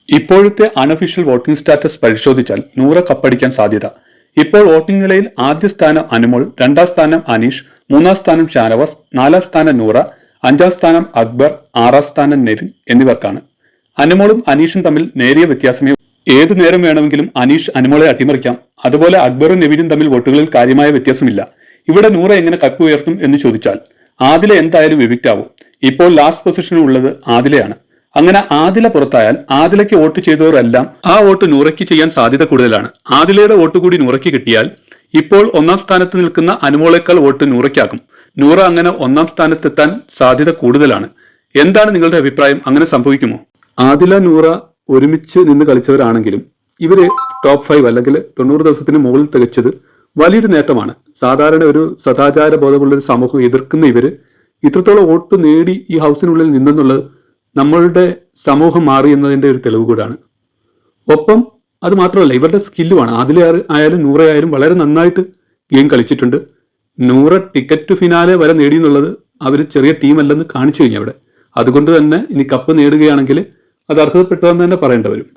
ഇപ്പോഴത്തെ unofficial voting status പരിശോധിച്ചാൽ നൂറ കപ്പടിക്കാൻ സാധ്യത. ഇപ്പോൾ വോട്ടിംഗ് നിലയിൽ ആദ്യ സ്ഥാനം അനുമോൾ, രണ്ടാം സ്ഥാനം അനീഷ്, മൂന്നാം സ്ഥാനം ഷാനവാസ്, നാലാം സ്ഥാനം നൂറ, അഞ്ചാം സ്ഥാനം അക്ബർ, ആറാം സ്ഥാനം നെവിൻ എന്നിവർക്കാണ്. അനുമോളും അനീഷും തമ്മിൽ നേരിയ വ്യത്യാസമേ. ഏതു നേരം വേണമെങ്കിലും അനീഷ് അനുമോളെ അട്ടിമറിക്കാം. അതുപോലെ അക്ബറും നെവിനും തമ്മിൽ വോട്ടുകളിൽ കാര്യമായ വ്യത്യാസമില്ല. ഇവിടെ നൂറ എങ്ങനെ കപ്പ് ഉയർത്തും എന്ന് ചോദിച്ചാൽ ആദില എന്തായാലും എവിക്റ്റ് ആവും. ഇപ്പോൾ ലാസ്റ്റ് പൊസിഷനിൽ ഉള്ളത് ആദിലയാണ്. അങ്ങനെ ആദില പുറത്തായാൽ ആദിലയ്ക്ക് വോട്ട് ചെയ്തവരെല്ലാം ആ വോട്ട് നൂറയ്ക്ക് ചെയ്യാൻ സാധ്യത കൂടുതലാണ്. ആദിലയുടെ വോട്ട് കൂടി നൂറയ്ക്ക് കിട്ടിയാൽ ഇപ്പോൾ ഒന്നാം സ്ഥാനത്ത് നിൽക്കുന്ന അനുമോളേക്കാൾ വോട്ട് നൂറയ്ക്കാകും. നൂറ അങ്ങനെ ഒന്നാം സ്ഥാനത്തെത്താൻ സാധ്യത കൂടുതലാണ്. എന്താണ് നിങ്ങളുടെ അഭിപ്രായം? അങ്ങനെ സംഭവിക്കുമോ? ആദില നൂറ ഒരുമിച്ച് നിന്ന് കളിച്ചവരാണെങ്കിലും ഇവര് ടോപ്പ് 5 അല്ലെങ്കിൽ 90 ദിവസത്തിന് മുകളിൽ തികച്ചത് വലിയൊരു നേട്ടമാണ്. സാധാരണ ഒരു സദാചാര ബോധമുള്ള ഒരു സമൂഹം എതിർക്കുന്ന ഇവര് ഇത്രത്തോളം വോട്ട് നേടി ഈ ഹൗസിനുള്ളിൽ നിന്നെന്നുള്ളത് നമ്മളുടെ സമൂഹം മാറി എന്നതിന്റെ ഒരു തെളിവ് കൂടാണ്. ഒപ്പം അത് മാത്രമല്ല, ഇവരുടെ സ്കില്ലുമാണ്. ആദില ആയാലും നൂറ ആയാലും വളരെ നന്നായിട്ട് ഗെയിം കളിച്ചിട്ടുണ്ട്. നൂറ ടിക്കറ്റ് ഫിനാലെ വരെ നേടി എന്നുള്ളത് അവർ ചെറിയ ടീമല്ലെന്ന് കാണിച്ചു കഴിഞ്ഞു അവിടെ. അതുകൊണ്ട് തന്നെ ഇനി കപ്പ് നേടുകയാണെങ്കിൽ അത് അർഹതപ്പെട്ടതെന്ന് തന്നെ പറയേണ്ടി വരും.